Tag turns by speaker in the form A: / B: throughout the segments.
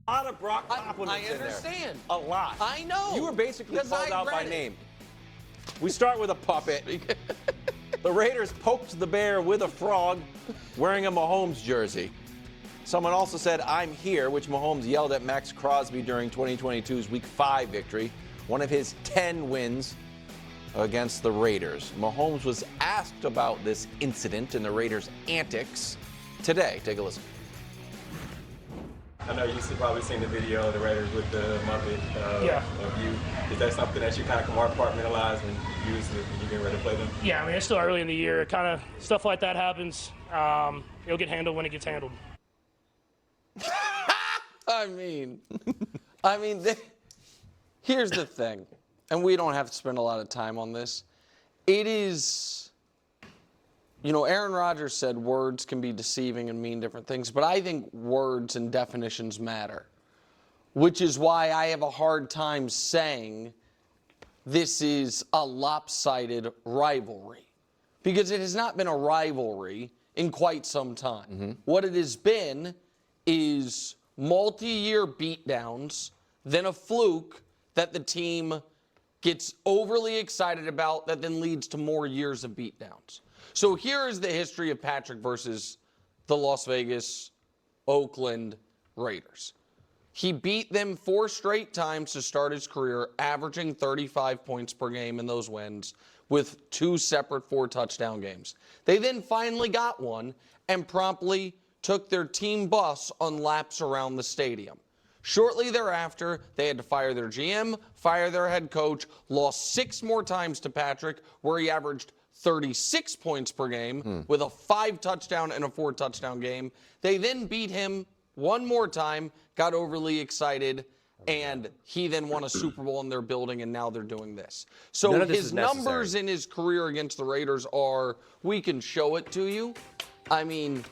A: A lot of Brock compliments
B: I understand.
A: in there. A lot.
B: I know.
A: You were basically called out by
B: it.
A: name. We start with a puppet. The Raiders poked the bear with a frog wearing a Mahomes jersey. Someone also said, "I'm here," which Mahomes yelled at Max Crosby during 2022's Week 5 victory, one of his 10 wins against the Raiders. Mahomes was asked about this incident and the Raiders' antics today. Take a listen.
C: I know you've probably seen the video of the Raiders with the Muppet of you. Is that something that you kind of compartmentalize when you use it when you get ready to play them?
D: Yeah, I mean, it's still early in the year. Kind of stuff like that happens. It'll get handled when it gets handled.
B: Here's the thing, and we don't have to spend a lot of time on this. It is, Aaron Rodgers said words can be deceiving and mean different things, but I think words and definitions matter, which is why I have a hard time saying this is a lopsided rivalry, because it has not been a rivalry in quite some time. Mm-hmm. What it has been is multi-year beatdowns, then a fluke that the team gets overly excited about that then leads to more years of beatdowns. So here is the history of Patrick versus the Las Vegas, Oakland Raiders. He beat them 4 straight times to start his career, averaging 35 points per game in those wins with 2 separate 4-touchdown games. They then finally got one and promptly took their team bus on laps around the stadium. Shortly thereafter, they had to fire their GM, fire their head coach, lost 6 more times to Patrick, where he averaged 36 points per game with a 5-touchdown and a 4-touchdown game. They then beat him one more time, got overly excited, and he then won a Super Bowl in their building, and now they're doing this. So his numbers in his career against the Raiders are, we can show it to you. I mean,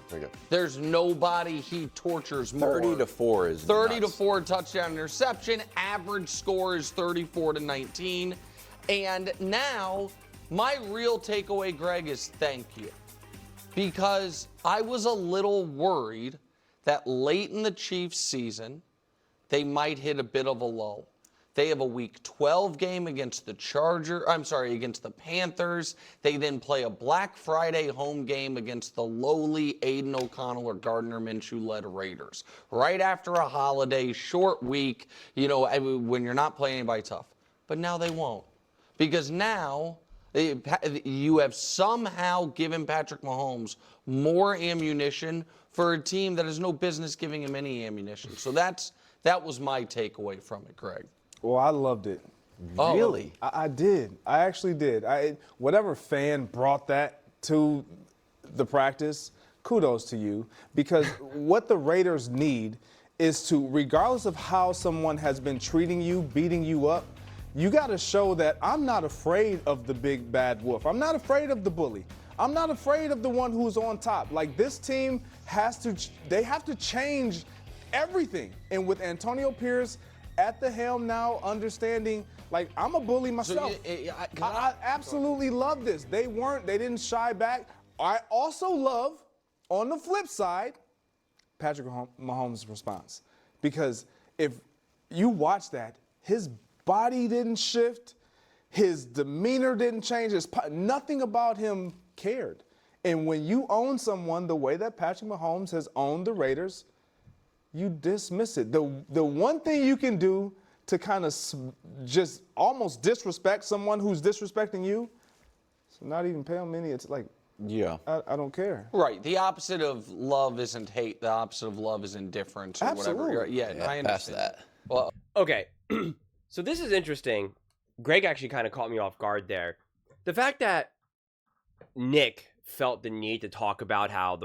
B: there's nobody he tortures more.
A: 30-4 is
B: 30-4 touchdown interception. Average score is 34-19. And now, my real takeaway, Greg, is thank you. Because I was a little worried that late in the Chiefs season, they might hit a bit of a lull. They have a Week 12 game against the against the Panthers. They then play a Black Friday home game against the lowly Aiden O'Connell or Gardner Minshew-led Raiders. Right after a holiday, short week, when you're not playing anybody tough. But now they won't. Because now you have somehow given Patrick Mahomes more ammunition for a team that has no business giving him any ammunition. So that was my takeaway from it, Greg.
E: Well, I loved it.
B: Oh,
A: really?
E: I did. I actually did. Whatever fan brought that to the practice, kudos to you. Because what the Raiders need is to, regardless of how someone has been treating you, beating you up, you got to show that I'm not afraid of the big bad wolf. I'm not afraid of the bully. I'm not afraid of the one who's on top. Like, this team have to change everything. And with Antonio Pierce at the helm now, understanding, like, I'm a bully myself. So, I absolutely love this. They didn't shy back. I also love, on the flip side, Patrick Mahomes' response. Because if you watch that, his body didn't shift, his demeanor didn't change, nothing about him cared. And when you own someone the way that Patrick Mahomes has owned the Raiders, you dismiss it. The one thing you can do to kind of just almost disrespect someone who's disrespecting you, so not even pay them any, it's like,
A: yeah,
E: I don't care.
B: Right. The opposite of love isn't hate. The opposite of love is indifference or
E: Absolutely.
B: whatever. Yeah, I understand
A: past that.
B: Well,
F: okay. So this is interesting. Greg actually kind of caught me off guard there. The fact that Nick felt the need to talk about how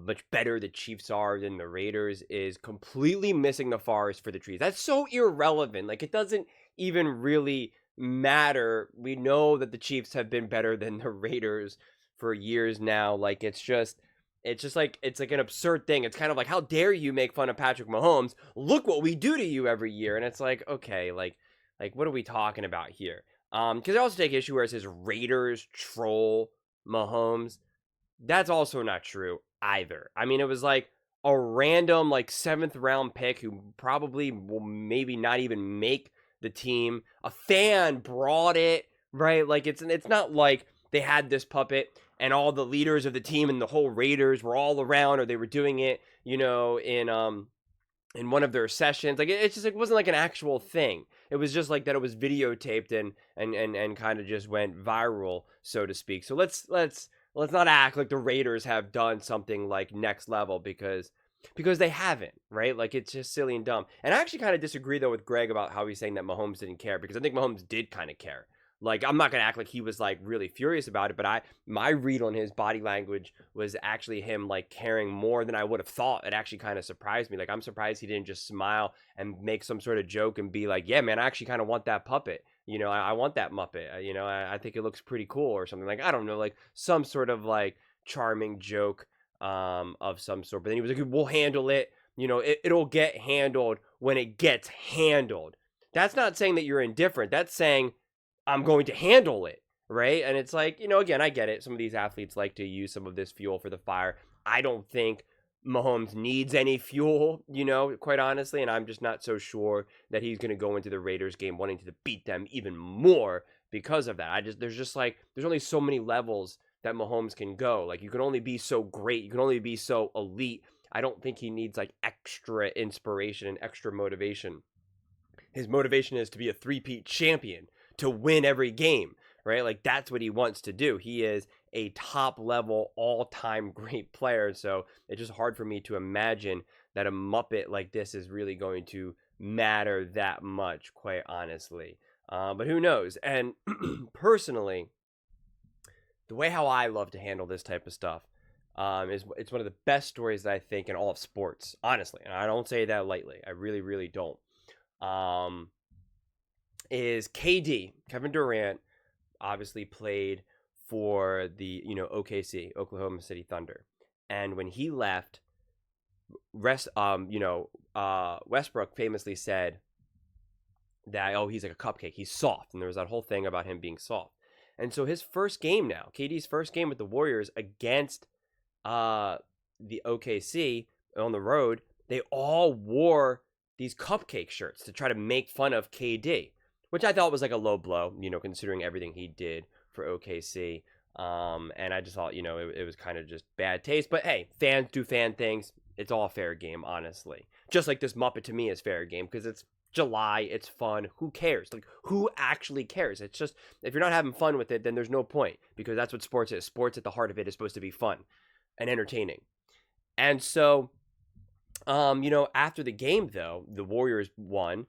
F: much better the Chiefs are than the Raiders is completely missing the forest for the trees. That's so irrelevant. Like, it doesn't even really matter. We know that the Chiefs have been better than the Raiders for years now. Like, it's like an absurd thing. It's kind of like, how dare you make fun of Patrick Mahomes? Look what we do to you every year. And it's like, okay, like what are we talking about here? Because I also take issue where it says Raiders troll Mahomes. That's also not true either. I mean, it was like a random like 7th round pick who probably will maybe not even make the team. A fan brought it, right? Like it's not like they had this puppet and all the leaders of the team and the whole Raiders were all around, or they were doing it, in one of their sessions. Like it's just, it wasn't like an actual thing. It was just like that it was videotaped and kind of just went viral, so to speak. So let's not act like the Raiders have done something like next level, because they haven't, right? Like it's just silly and dumb. And I actually kind of disagree though with Greg about how he's saying that Mahomes didn't care, because I think Mahomes did kind of care. Like, I'm not going to act like he was, like, really furious about it, but my read on his body language was actually him, like, caring more than I would have thought. It actually kind of surprised me. Like, I'm surprised he didn't just smile and make some sort of joke and be like, yeah, man, I actually kind of want that puppet. I want that Muppet. I think it looks pretty cool or something. Like, I don't know, like, some sort of, like, charming joke of some sort. But then he was like, we'll handle it. It'll get handled when it gets handled. That's not saying that you're indifferent. That's saying, I'm going to handle it, right? And it's like, again, I get it. Some of these athletes like to use some of this fuel for the fire. I don't think Mahomes needs any fuel, quite honestly. And I'm just not so sure that he's going to go into the Raiders game wanting to beat them even more because of that. There's only so many levels that Mahomes can go. Like, you can only be so great. You can only be so elite. I don't think he needs like extra inspiration and extra motivation. His motivation is to be a three-peat champion, to win every game, right? Like, that's what he wants to do. He is a top-level, all-time great player, so it's just hard for me to imagine that a Muppet like this is really going to matter that much, quite honestly. But who knows? And personally, the way how I love to handle this type of stuff is it's one of the best stories that I think in all of sports, honestly. And I don't say that lightly. I really, really don't. Is KD, Kevin Durant, obviously played for the, OKC, Oklahoma City Thunder. And when he left, Westbrook famously said that, he's like a cupcake. He's soft. And there was that whole thing about him being soft. And so his first game now, KD's first game with the Warriors against the OKC on the road, they all wore these cupcake shirts to try to make fun of KD, which I thought was like a low blow, considering everything he did for OKC. And I just thought, it was kind of just bad taste. But hey, fans do fan things. It's all fair game, honestly. Just like this Muppet to me is fair game, because it's July, it's fun. Who cares? Like, who actually cares? It's just, if you're not having fun with it, then there's no point, because that's what sports is. Sports at the heart of it is supposed to be fun and entertaining. And so, after the game, though, the Warriors won,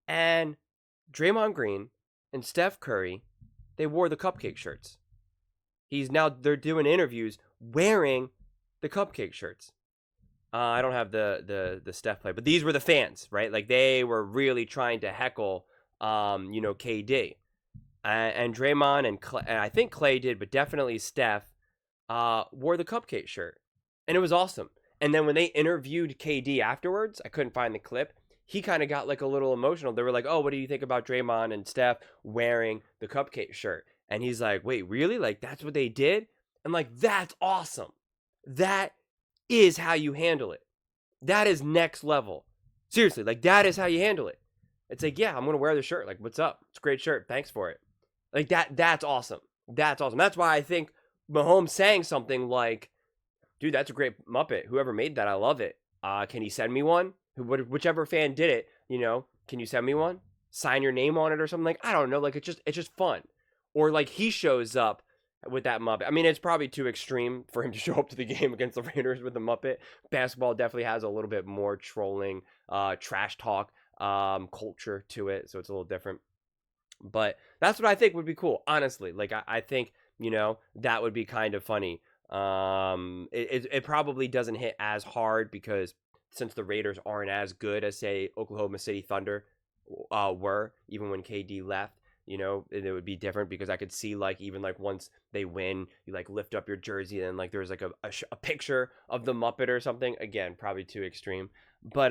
F: and Draymond Green and Steph Curry, they wore the cupcake shirts. They're doing interviews wearing the cupcake shirts. I don't have the Steph play, but these were the fans, right? Like, they were really trying to heckle, KD. And Draymond and I think Clay did, but definitely Steph, wore the cupcake shirt. And it was awesome. And then when they interviewed KD afterwards, I couldn't find the clip, he kind of got like a little emotional. They were like, oh, what do you think about Draymond and Steph wearing the cupcake shirt? And he's like, wait, really? Like, that's what they did? I'm like, that's awesome. That is how you handle it. That is next level. Seriously, like, that is how you handle it. It's like, yeah, I'm going to wear the shirt. Like, what's up? It's a great shirt. Thanks for it. Like, that's awesome. That's awesome. That's why I think Mahomes saying something like, dude, that's a great Muppet. Whoever made that, I love it. Can you send me one? Whichever fan did it, can you send me one? Sign your name on it or something? Like, I don't know. Like, it's just fun. Or like, he shows up with that Muppet. I mean, it's probably too extreme for him to show up to the game against the Raiders with the Muppet. Basketball definitely has a little bit more trolling, trash talk culture to it, so it's a little different. But that's what I think would be cool, honestly. Like, I think, that would be kind of funny. It probably doesn't hit as hard, because since the Raiders aren't as good as, say, Oklahoma City Thunder were, even when KD left, it would be different, because I could see, like, even like once they win, you like lift up your jersey and like there's like a picture of the Muppet or something. Again, probably too extreme, but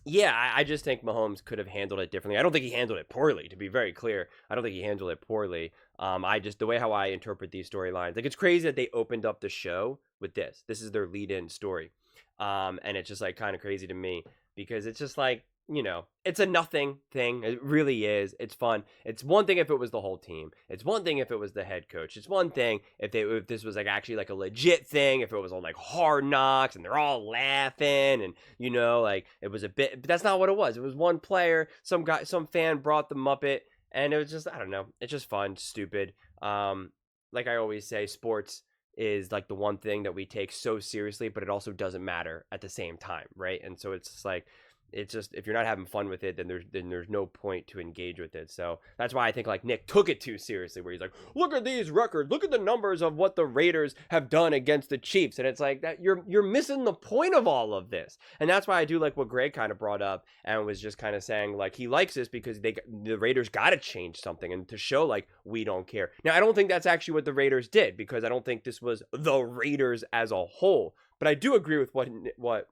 F: yeah, I just think Mahomes could have handled it differently. I don't think he handled it poorly, to be very clear. I don't think he handled it poorly. The way how I interpret these storylines, like, it's crazy that they opened up the show with this. This is their lead-in story. And it's just like kind of crazy to me because it's just like, you know, it's a nothing thing. It really is. It's fun. It's one thing if it was the whole team. It's one thing if it was the head coach. It's one thing if this was like actually like a legit thing, if it was on like Hard Knocks and they're all laughing and, you know, like it was a bit, but that's not what it was. It was one player, some fan brought the Muppet, and it was just, I don't know. It's just fun, stupid. Like I always say, sports is like the one thing that we take so seriously, but it also doesn't matter at the same time, right? And so it's just like, it's just, if you're not having fun with it, then there's no point to engage with it. So that's why I think like Nick took it too seriously, where he's like, look at these records, look at the numbers of what the Raiders have done against the Chiefs, and it's like that you're missing the point of all of this. And that's why I do like what Greg kind of brought up and was just kind of saying like he likes this because the Raiders got to change something and to show like we don't care. Now I don't think that's actually what the Raiders did, because I don't think this was the Raiders as a whole, but I do agree with what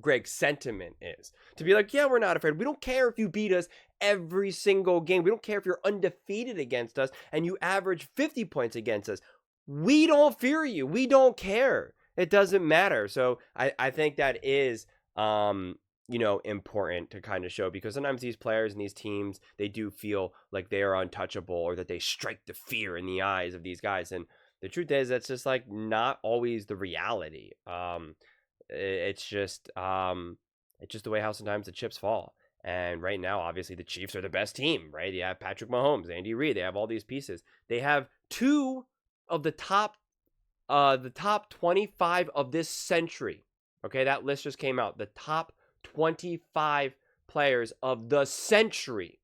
F: Greg's sentiment is to be like, yeah, we're not afraid. We don't care if you beat us every single game. We don't care if you're undefeated against us and you average 50 points against us. We don't fear you. We don't care. It doesn't matter. So I think that is, you know, important to kind of show, because sometimes these players and these teams, they do feel like they are untouchable or that they strike the fear in the eyes of these guys. And the truth is that's just like not always the reality. It's just the way how sometimes the chips fall. And right now, obviously, the Chiefs are the best team, right? They have Patrick Mahomes, Andy Reid. They have all these pieces. They have two of the top 25 of this century. Okay, that list just came out. The top 25 players of the century.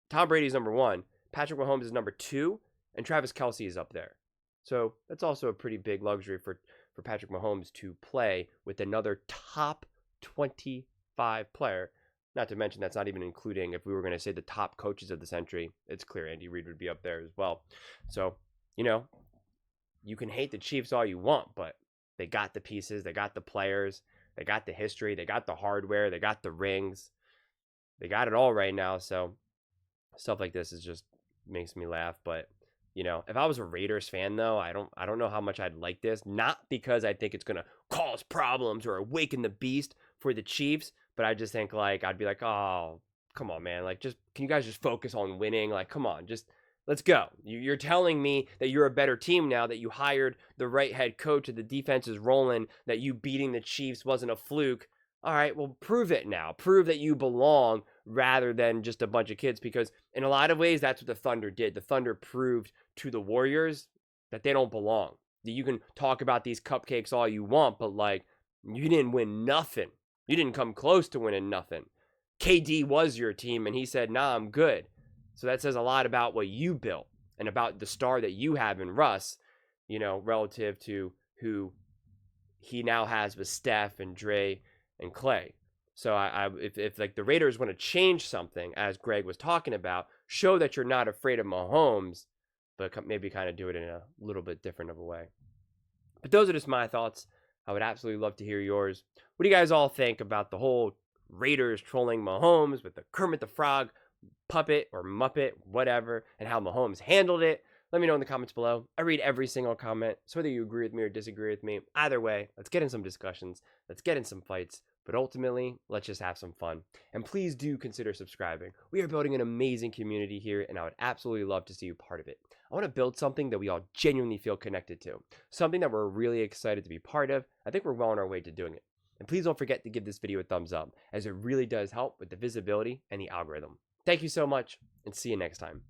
F: Tom Brady's number 1. Patrick Mahomes is number 2. And Travis Kelce is up there. So that's also a pretty big luxury for Patrick Mahomes to play with another top 25 player. Not to mention, that's not even including, if we were going to say the top coaches of the century, it's clear Andy Reid would be up there as well. So, you know, you can hate the Chiefs all you want, but they got the pieces, they got the players, they got the history, they got the hardware, they got the rings. They got it all right now. So stuff like this is just makes me laugh. But you know, if I was a Raiders fan, though, I don't know how much I'd like this. Not because I think it's going to cause problems or awaken the beast for the Chiefs, but I just think, like, I'd be like, oh, come on, man. Like, just can you guys just focus on winning? Like, come on, just let's go. You're telling me that you're a better team now, that you hired the right head coach and the defense is rolling, that you beating the Chiefs wasn't a fluke. All right, well, prove it now. Prove that you belong rather than just a bunch of kids, because in a lot of ways, that's what the Thunder did. The Thunder proved to the Warriors that they don't belong. You can talk about these cupcakes all you want, but like, you didn't win nothing. You didn't come close to winning nothing. KD was your team, and he said, nah, I'm good. So that says a lot about what you built and about the star that you have in Russ, you know, relative to who he now has with Steph and Dre and Clay. So if like the Raiders want to change something, as Greg was talking about, show that you're not afraid of Mahomes, but maybe kind of do it in a little bit different of a way. But those are just my thoughts. I would absolutely love to hear yours. What do you guys all think about the whole Raiders trolling Mahomes with the Kermit the Frog puppet or Muppet, whatever, and how Mahomes handled it? Let me know in the comments below. I read every single comment, so whether you agree with me or disagree with me, either way, let's get in some discussions, let's get in some fights, but ultimately, let's just have some fun. And please do consider subscribing. We are building an amazing community here, and I would absolutely love to see you part of it. I want to build something that we all genuinely feel connected to, something that we're really excited to be part of. I think we're well on our way to doing it. And please don't forget to give this video a thumbs up, as it really does help with the visibility and the algorithm. Thank you so much, and see you next time.